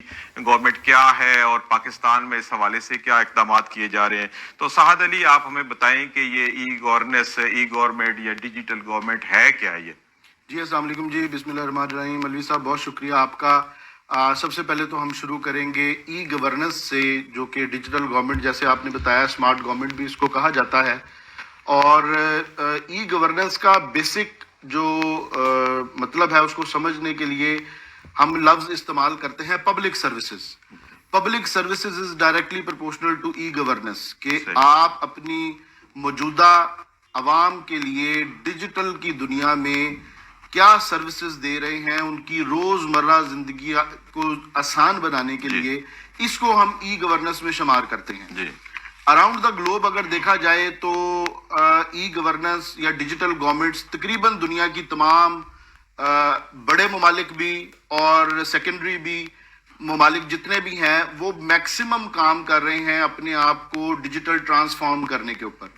Government کیا ہے اور پاکستان میں اس حوالے سے کیا اقدامات کیے جا رہے ہیں. تو سعد علی آپ ہمیں بتائیں کہ یہ ای گورننس ای گورنمنٹ یا ڈیجیٹل گورنمنٹ ہے کیا یہ؟ جی السلام علیکم جی، بسم اللہ الرحمن الرحیم. مولوی صاحب بہت شکریہ آپ کا. سب سے پہلے تو ہم شروع کریں گے ای گورننس سے، جو کہ ڈیجیٹل گورنمنٹ جیسے آپ نے بتایا، اسمارٹ گورنمنٹ بھی اس کو کہا جاتا ہے. اور ای گورننس کا بیسک جو مطلب ہے اس کو سمجھنے کے لیے ہم لفظ استعمال کرتے ہیں public services. Public services is directly proportional to e governance, کہ آپ اپنی موجودہ عوام کے لیے ڈیجیٹل کی دنیا میں کیا سروسز دے رہے ہیں، ان کی روزمرہ زندگی کو آسان بنانے کے لیے، اس کو ہم ای گورننس میں شمار کرتے ہیں. اراؤنڈ دا گلوب اگر دیکھا جائے تو ای گورننس یا ڈیجیٹل گورنمنٹس تقریباً دنیا کی تمام بڑے ممالک بھی اور سیکنڈری بھی ممالک جتنے بھی ہیں وہ میکسیمم کام کر رہے ہیں اپنے آپ کو ڈیجیٹل ٹرانسفارم کرنے کے اوپر.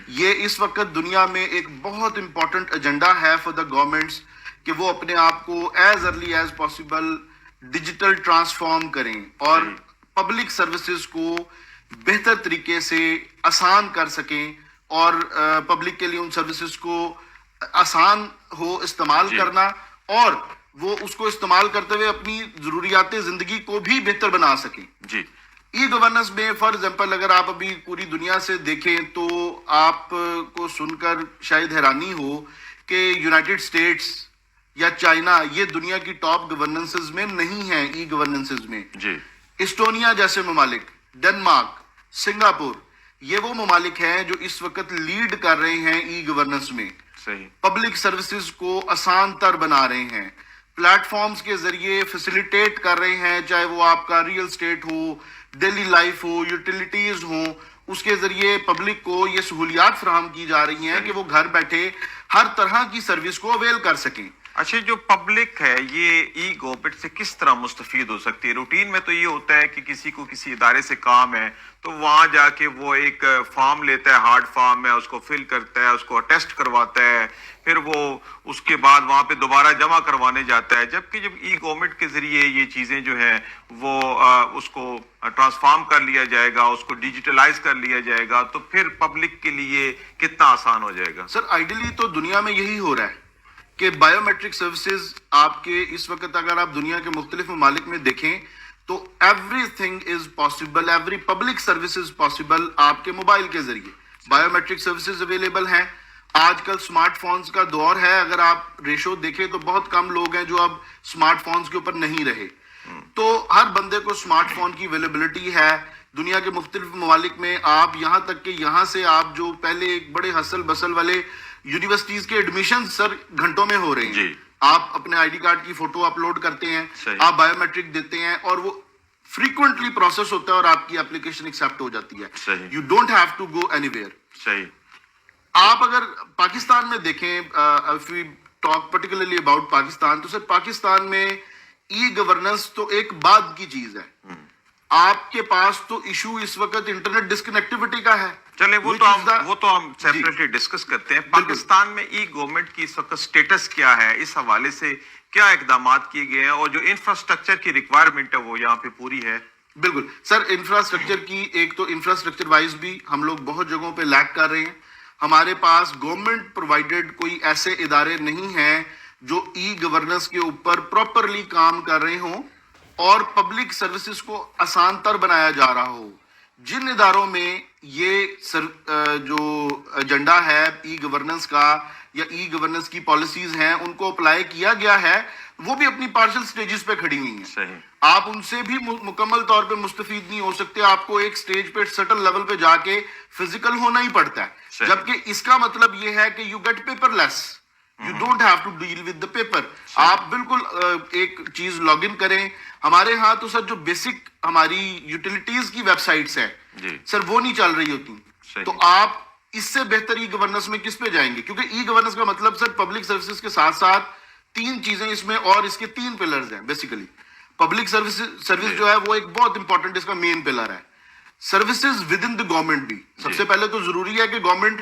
یہ اس وقت دنیا میں ایک بہت امپورٹنٹ ایجنڈا ہے فار دا گورنمنٹس کہ وہ اپنے آپ کو as early as possible digital transform کریں اور پبلک سروسز کو بہتر طریقے سے آسان کر سکیں، اور پبلک کے لیے ان سروسز کو آسان ہو استعمال کرنا، اور وہ اس کو استعمال کرتے ہوئے اپنی ضروریات زندگی کو بھی بہتر بنا سکیں. ای گورننس میں فار ایگزامپل اگر آپ ابھی پوری دنیا سے دیکھیں تو آپ کو سن کر شاید حیرانی ہو کہ یونائٹڈ اسٹیٹس یا چائنا یہ دنیا کی ٹاپ گورننسز میں نہیں ہیں. ای گورننسز میں اسٹونیا جیسے ممالک، ڈنمارک، سنگاپور، یہ وہ ممالک ہیں جو اس وقت لیڈ کر رہے ہیں ای گورننس میں. پبلک سروسز کو آسان تر بنا رہے ہیں، پلیٹ فارمز کے ذریعے فیسیلیٹیٹ کر رہے ہیں، چاہے وہ آپ کا ریئل اسٹیٹ ہو، ڈیلی لائف ہو، یوٹیلیٹیز ہوں، اس کے ذریعے پبلک کو یہ سہولیات فراہم کی جا رہی ہیں کہ وہ گھر بیٹھے ہر طرح کی سروس کو اویل کر سکیں. اچھا، جو پبلک ہے یہ ای گورنمنٹ سے کس طرح مستفید ہو سکتی ہے؟ روٹین میں تو یہ ہوتا ہے کہ کسی کو کسی ادارے سے کام ہے تو وہاں جا کے وہ ایک فارم لیتا ہے، ہارڈ فارم ہے، اس کو فل کرتا ہے، اس کو اٹیسٹ کرواتا ہے، پھر وہ اس کے بعد وہاں پہ دوبارہ جمع کروانے جاتا ہے. جبکہ جب ای گورنمنٹ کے ذریعے یہ چیزیں جو ہیں وہ اس کو ٹرانسفارم کر لیا جائے گا، اس کو ڈیجیٹلائز کر لیا جائے گا، تو پھر پبلک کے لیے کتنا آسان ہو جائے گا؟ سر آئیڈیلی تو دنیا میں یہی ہو رہا ہے کہ بایو میٹرک سروسز آپ کے اس وقت اگر آپ دنیا کے مختلف ممالک میں دیکھیں تو every thing is possible, every public service is possible آپ کے موبائل کے ذریعے. بایو میٹرک سروسز اویلیبل ہیں. آج کل اسمارٹ فونز کا دور ہے، اگر آپ ریشو دیکھیں تو بہت کم لوگ ہیں جو اب اسمارٹ فونز کے اوپر نہیں رہے. تو ہر بندے کو اسمارٹ فون کی اویلیبلٹی ہے. دنیا کے مختلف ممالک میں آپ یہاں تک کہ یہاں سے آپ جو پہلے ایک بڑے ہسل بسل والے یونیورسٹیز کے ایڈمیشن سر گھنٹوں میں ہو رہے ہیں. آپ اپنے آئی ڈی کارڈ کی فوٹو اپلوڈ کرتے ہیں، آپ بایو میٹرک دیتے ہیں اور وہ فریکوینٹلی پروسیس ہوتا ہے اور آپ کی اپلیکیشن ایکسیپٹ ہو جاتی ہے. You don't have to go anywhere. آپ اگر پاکستان میں دیکھیں، if we talk particularly about Pakistan, تو سر پاکستان میں ای گورننس تو ایک بعد کی چیز ہے. آپ کے پاس تو ایشو اس وقت انٹرنیٹ ڈسکنیکٹیوٹی کا ہے. چلے وہ تو ہم سیپریٹلی ڈسکس کرتے ہیں. پاکستان میں ای گورنمنٹ کی اس وقت سٹیٹس کیا ہے؟ اس حوالے سے کیا اقدامات کیے گئے ہیں اور جو انفراسٹرکچر کی ریکوائرمنٹ ہے وہ یہاں پہ پوری ہے؟ بالکل سر، انفراسٹرکچر کی ایک تو انفراسٹرکچر وائز بھی ہم لوگ بہت جگہوں پہ لیک کر رہے ہیں. ہمارے پاس گورنمنٹ پرووائڈڈ کوئی ایسے ادارے نہیں ہیں جو ای گورننس کے اوپر پراپرلی کام کر رہے ہوں اور پبلک سروسز کو آسان تر بنایا جا رہا ہو. جن اداروں میں یہ جو ایجنڈا ہے ای گورننس کا یا ای گورننس کی پالیسیز ہیں ان کو اپلائی کیا گیا ہے، وہ بھی اپنی پارشل سٹیجز پہ کھڑی ہوئی ہیں. آپ ان سے بھی مکمل طور پہ مستفید نہیں ہو سکتے. آپ کو ایک سٹیج پہ سٹل لیول پہ جا کے فزیکل ہونا ہی پڑتا ہے. جبکہ اس کا مطلب یہ ہے کہ you get paperless, you don't have to deal with the paper. آپ بالکل ایک چیز لاگ ان کریں. ہمارے ہاں تو سر جو بیسک ہماری یوٹیلیٹیز کی ویب سائٹس ہیں سر وہ نہیں چل رہی ہوتی. تو آپ اس سے بہتر ای گورننس میں کس پہ جائیں گے؟ کیونکہ ای گورننس کا مطلب سر پبلک سروسز کے ساتھ ساتھ تین چیزیں اس میں، اور اس کے تین پلرز ہیں بیسیکلی. پبلک سروس جو ہے وہ ایک بہت امپورٹنٹ اس کا مین پلر ہے. Services with in the government بھی سب سے پہلے تو ضروری ہے کہ گورنمنٹ